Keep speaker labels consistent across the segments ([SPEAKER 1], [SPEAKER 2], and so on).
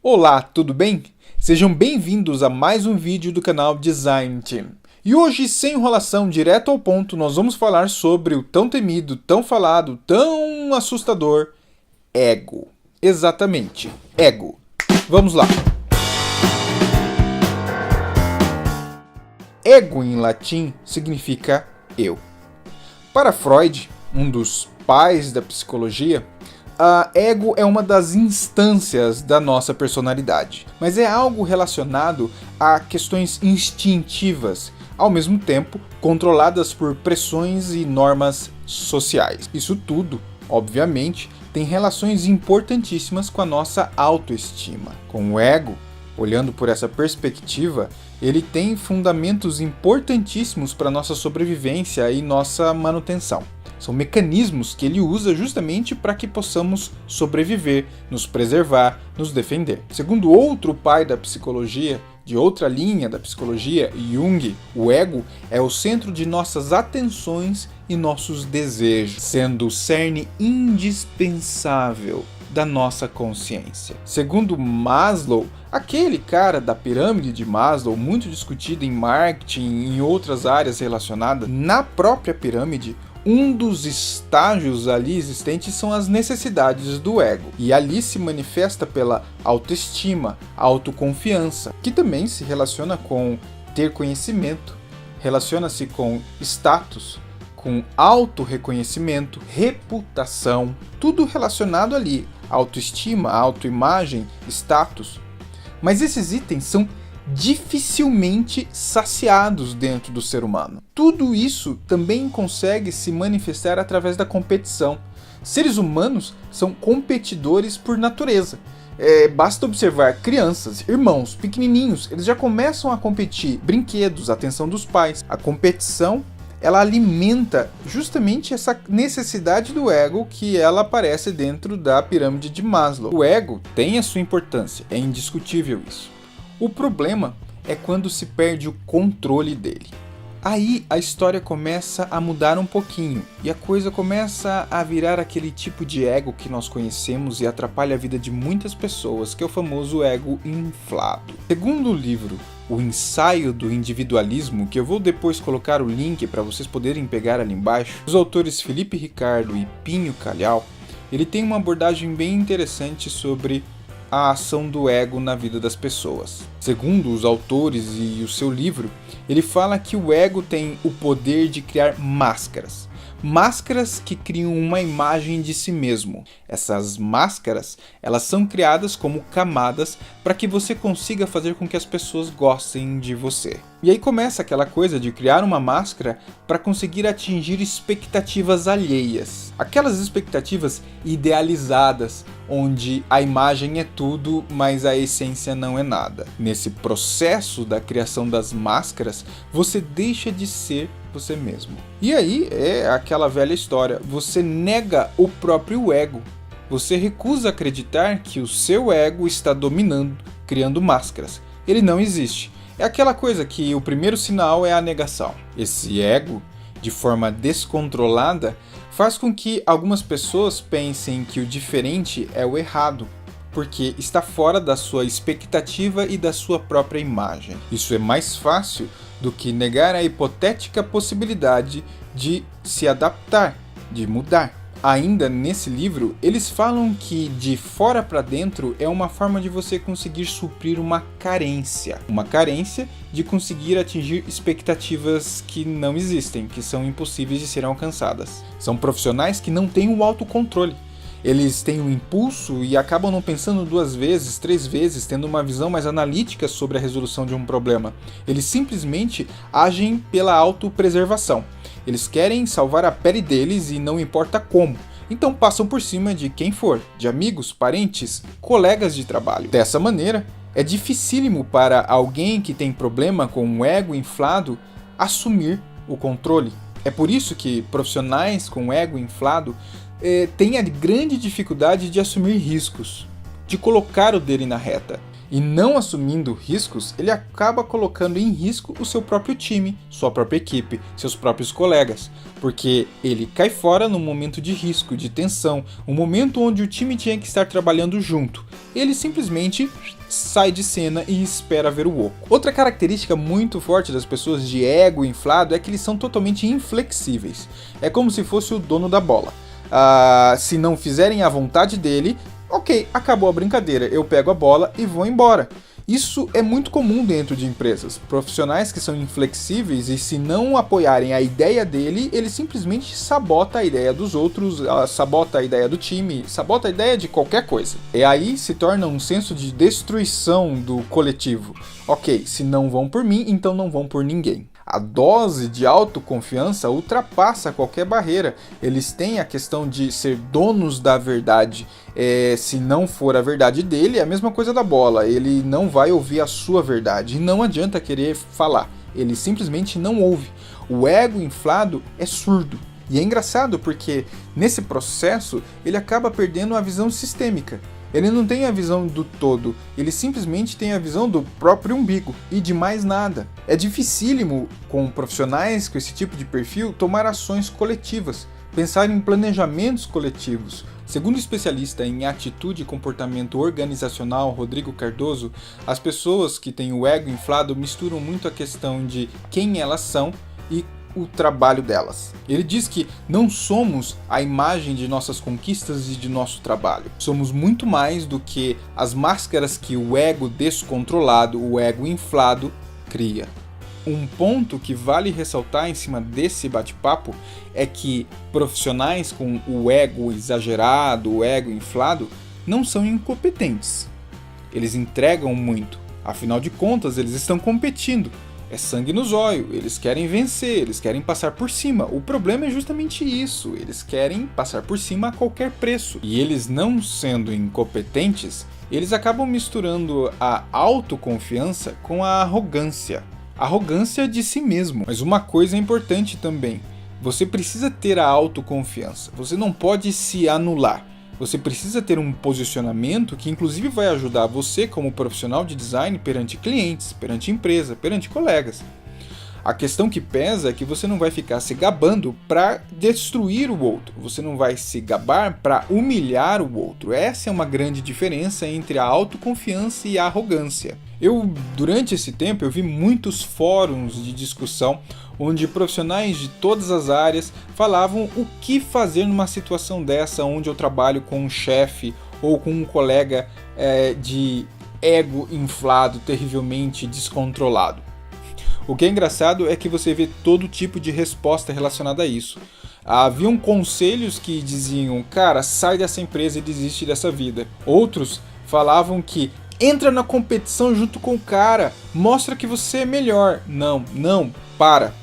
[SPEAKER 1] Olá, tudo bem? Sejam bem-vindos a mais um vídeo do canal Design Team. E hoje, sem enrolação, direto ao ponto, nós vamos falar sobre o tão temido, tão falado, tão assustador ego. Exatamente, ego. Vamos lá. Ego em latim significa eu. Para Freud, um dos pais da psicologia, ego é uma das instâncias da nossa personalidade, mas é algo relacionado a questões instintivas, ao mesmo tempo controladas por pressões e normas sociais. Isso tudo, obviamente, tem relações importantíssimas com a nossa autoestima. Com o ego, olhando por essa perspectiva, ele tem fundamentos importantíssimos para nossa sobrevivência e nossa manutenção. São mecanismos que ele usa justamente para que possamos sobreviver, nos preservar, nos defender. Segundo outro pai da psicologia, de outra linha da psicologia, Jung, o ego é o centro de nossas atenções e nossos desejos, sendo o cerne indispensável da nossa consciência. Segundo Maslow, aquele cara da pirâmide de Maslow, muito discutido em marketing e em outras áreas relacionadas, na própria pirâmide, um dos estágios ali existentes são as necessidades do ego. E ali se manifesta pela autoestima, autoconfiança, que também se relaciona com ter conhecimento, relaciona-se com status, com autorreconhecimento, reputação, tudo relacionado ali. Autoestima, autoimagem, status. Mas esses itens são dificilmente saciados dentro do ser humano. Tudo isso também consegue se manifestar através da competição. Seres humanos são competidores por natureza. Basta observar crianças, irmãos, pequenininhos, eles já começam a competir. Brinquedos, atenção dos pais. A competição, ela alimenta justamente essa necessidade do ego que ela aparece dentro da pirâmide de Maslow. O ego tem a sua importância, é indiscutível isso. O problema é quando se perde o controle dele. Aí a história começa a mudar um pouquinho e a coisa começa a virar aquele tipo de ego que nós conhecemos e atrapalha a vida de muitas pessoas, que é o famoso ego inflado. Segundo o livro O Ensaio do Individualismo, que eu vou depois colocar o link para vocês poderem pegar ali embaixo, os autores Felipe Ricardo e Pinho Calhau, ele tem uma abordagem bem interessante sobre a ação do ego na vida das pessoas. Segundo os autores e o seu livro, ele fala que o ego tem o poder de criar máscaras. Máscaras que criam uma imagem de si mesmo. Essas máscaras, elas são criadas como camadas para que você consiga fazer com que as pessoas gostem de você. E aí começa aquela coisa de criar uma máscara para conseguir atingir expectativas alheias. Aquelas expectativas idealizadas, onde a imagem é tudo, mas a essência não é nada. Nesse processo da criação das máscaras, você deixa de ser você mesmo. E aí é aquela velha história, você nega o próprio ego. Você recusa acreditar que o seu ego está dominando, criando máscaras. Ele não existe. É aquela coisa que o primeiro sinal é a negação. Esse ego, de forma descontrolada, faz com que algumas pessoas pensem que o diferente é o errado, porque está fora da sua expectativa e da sua própria imagem. Isso é mais fácil do que negar a hipotética possibilidade de se adaptar, de mudar. Ainda nesse livro, eles falam que de fora para dentro é uma forma de você conseguir suprir uma carência de conseguir atingir expectativas que não existem, que são impossíveis de serem alcançadas. São profissionais que não têm o autocontrole. Eles têm um impulso e acabam não pensando 2 vezes, 3 vezes, tendo uma visão mais analítica sobre a resolução de um problema. Eles simplesmente agem pela autopreservação. Eles querem salvar a pele deles e não importa como. Então passam por cima de quem for, de amigos, parentes, colegas de trabalho. Dessa maneira, é dificílimo para alguém que tem problema com um ego inflado assumir o controle. É por isso que profissionais com ego inflado têm a grande dificuldade de assumir riscos, de colocar o dele na reta. E não assumindo riscos, ele acaba colocando em risco o seu próprio time, sua própria equipe, seus próprios colegas, porque ele cai fora num momento de risco, de tensão, um momento onde o time tinha que estar trabalhando junto. Ele simplesmente sai de cena e espera ver o oco. Outra característica muito forte das pessoas de ego inflado é que eles são totalmente inflexíveis. É como se fosse o dono da bola. Se não fizerem a vontade dele, ok, acabou a brincadeira, eu pego a bola e vou embora. Isso é muito comum dentro de empresas. Profissionais que são inflexíveis e se não apoiarem a ideia dele, ele simplesmente sabota a ideia dos outros, sabota a ideia do time, sabota a ideia de qualquer coisa. E aí se torna um senso de destruição do coletivo. Ok, se não vão por mim, então não vão por ninguém. A dose de autoconfiança ultrapassa qualquer barreira. Eles têm a questão de ser donos da verdade. Se não for a verdade dele, é a mesma coisa da bola. Ele não vai ouvir a sua verdade. E não adianta querer falar. Ele simplesmente não ouve. O ego inflado é surdo. E é engraçado porque nesse processo ele acaba perdendo a visão sistêmica. Ele não tem a visão do todo, ele simplesmente tem a visão do próprio umbigo e de mais nada. É dificílimo, com profissionais com esse tipo de perfil, tomar ações coletivas, pensar em planejamentos coletivos. Segundo o especialista em atitude e comportamento organizacional Rodrigo Cardoso, as pessoas que têm o ego inflado misturam muito a questão de quem elas são e o trabalho delas. Ele diz que não somos a imagem de nossas conquistas e de nosso trabalho. Somos muito mais do que as máscaras que o ego descontrolado, o ego inflado, cria. Um ponto que vale ressaltar em cima desse bate-papo é que profissionais com o ego exagerado, o ego inflado, não são incompetentes. Eles entregam muito. Afinal de contas, eles estão competindo. É sangue no zóio, eles querem vencer, eles querem passar por cima. O problema é justamente isso, eles querem passar por cima a qualquer preço. E eles não sendo incompetentes, eles acabam misturando a autoconfiança com a arrogância. Arrogância de si mesmo. Mas uma coisa é importante também, você precisa ter a autoconfiança, você não pode se anular. Você precisa ter um posicionamento que inclusive vai ajudar você como profissional de design perante clientes, perante empresa, perante colegas. A questão que pesa é que você não vai ficar se gabando para destruir o outro, você não vai se gabar para humilhar o outro. Essa é uma grande diferença entre a autoconfiança e a arrogância. Durante esse tempo, eu vi muitos fóruns de discussão onde profissionais de todas as áreas falavam o que fazer numa situação dessa, onde eu trabalho com um chefe ou com um colega de ego inflado, terrivelmente descontrolado. O que é engraçado é que você vê todo tipo de resposta relacionada a isso. Haviam conselhos que diziam, cara, sai dessa empresa e desiste dessa vida. Outros falavam que entra na competição junto com o cara, mostra que você é melhor. Não, para.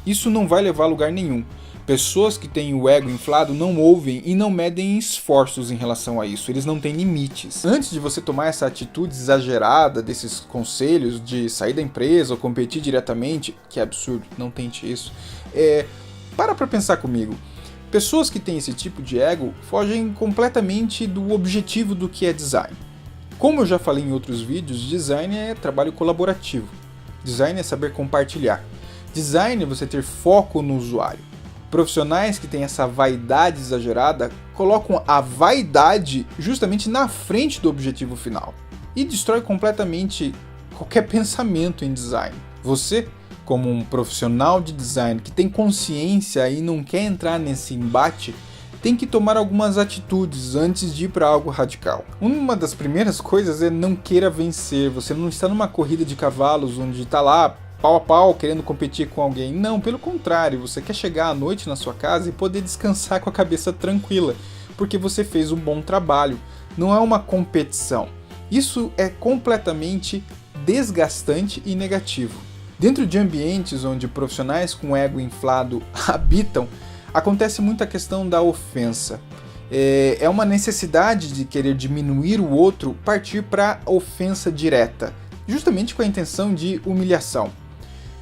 [SPEAKER 1] Isso não vai levar a lugar nenhum. Pessoas que têm o ego inflado não ouvem e não medem esforços em relação a isso, eles não têm limites. Antes de você tomar essa atitude exagerada desses conselhos de sair da empresa ou competir diretamente, que é absurdo, não tente isso, para pensar comigo. Pessoas que têm esse tipo de ego fogem completamente do objetivo do que é design. Como eu já falei em outros vídeos, design é trabalho colaborativo. Design é saber compartilhar. Design é você ter foco no usuário. Profissionais que têm essa vaidade exagerada colocam a vaidade justamente na frente do objetivo final e destrói completamente qualquer pensamento em design. Você, como um profissional de design que tem consciência e não quer entrar nesse embate, tem que tomar algumas atitudes antes de ir para algo radical. Uma das primeiras coisas é não queira vencer. Você não está numa corrida de cavalos onde está lá pau a pau querendo competir com alguém. Não, pelo contrário, você quer chegar à noite na sua casa e poder descansar com a cabeça tranquila, porque você fez um bom trabalho. Não é uma competição. Isso é completamente desgastante e negativo. Dentro de ambientes onde profissionais com ego inflado habitam, acontece muito a questão da ofensa. É uma necessidade de querer diminuir o outro, partir para a ofensa direta, justamente com a intenção de humilhação.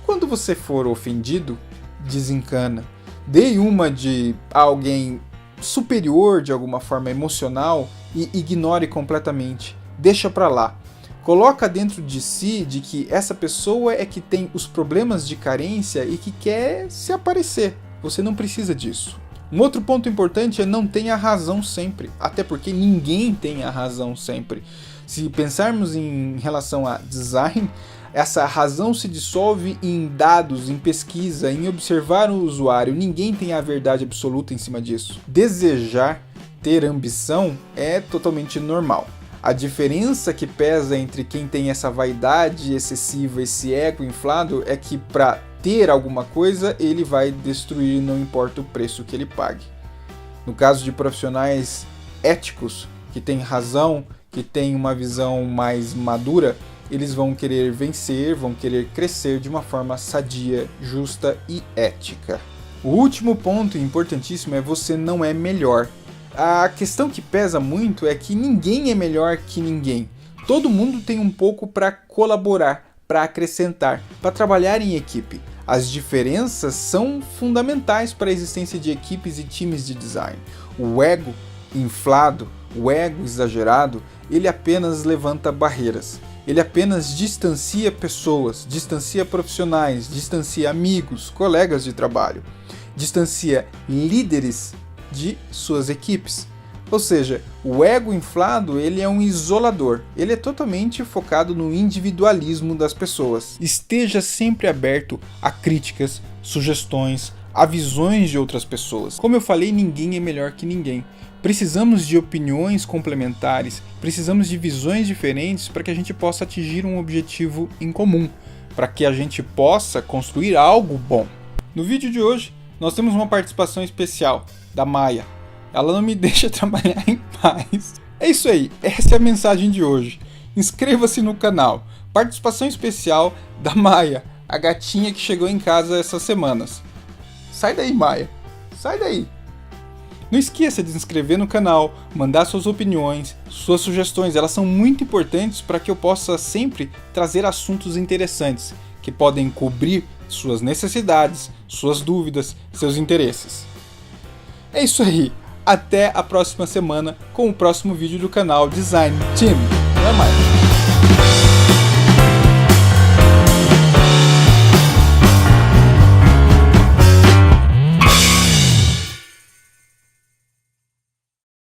[SPEAKER 1] Quando você for ofendido, desencana. Dê uma de alguém superior de alguma forma emocional e ignore completamente. Deixa pra lá. coloca dentro de si de que essa pessoa é que tem os problemas de carência e que quer se aparecer. Você não precisa disso. Um outro ponto importante é não ter a razão sempre, até porque ninguém tem a razão sempre. Se pensarmos em relação a design, essa razão se dissolve em dados, em pesquisa, em observar o usuário. Ninguém tem a verdade absoluta em cima disso. Desejar, ter ambição é totalmente normal. A diferença que pesa entre quem tem essa vaidade excessiva, esse ego inflado, é que para ter alguma coisa, ele vai destruir, não importa o preço que ele pague. No caso de profissionais éticos, que têm razão, que têm uma visão mais madura, eles vão querer vencer, vão querer crescer de uma forma sadia, justa e ética. O último ponto importantíssimo é você não é melhor. A questão que pesa muito é que ninguém é melhor que ninguém. Todo mundo tem um pouco para colaborar, para acrescentar, para trabalhar em equipe. As diferenças são fundamentais para a existência de equipes e times de design. O ego inflado, o ego exagerado, ele apenas levanta barreiras. Ele apenas distancia pessoas, distancia profissionais, distancia amigos, colegas de trabalho, distancia líderes de suas equipes. Ou seja, o ego inflado, ele é um isolador. Ele é totalmente focado no individualismo das pessoas. Esteja sempre aberto a críticas, sugestões, a visões de outras pessoas. Como eu falei, ninguém é melhor que ninguém. Precisamos de opiniões complementares, precisamos de visões diferentes para que a gente possa atingir um objetivo em comum, para que a gente possa construir algo bom. No vídeo de hoje, nós temos uma participação especial da Maia. Ela não me deixa trabalhar em paz. É isso aí, essa é a mensagem de hoje. Inscreva-se no canal. Participação especial da Maia, a gatinha que chegou em casa essas semanas. Sai daí, Maia. Sai daí. Não esqueça de se inscrever no canal, mandar suas opiniões, suas sugestões. Elas são muito importantes para que eu possa sempre trazer assuntos interessantes, que podem cobrir suas necessidades, suas dúvidas, seus interesses. É isso aí. Até a próxima semana com o próximo vídeo do canal Design Team. Até mais.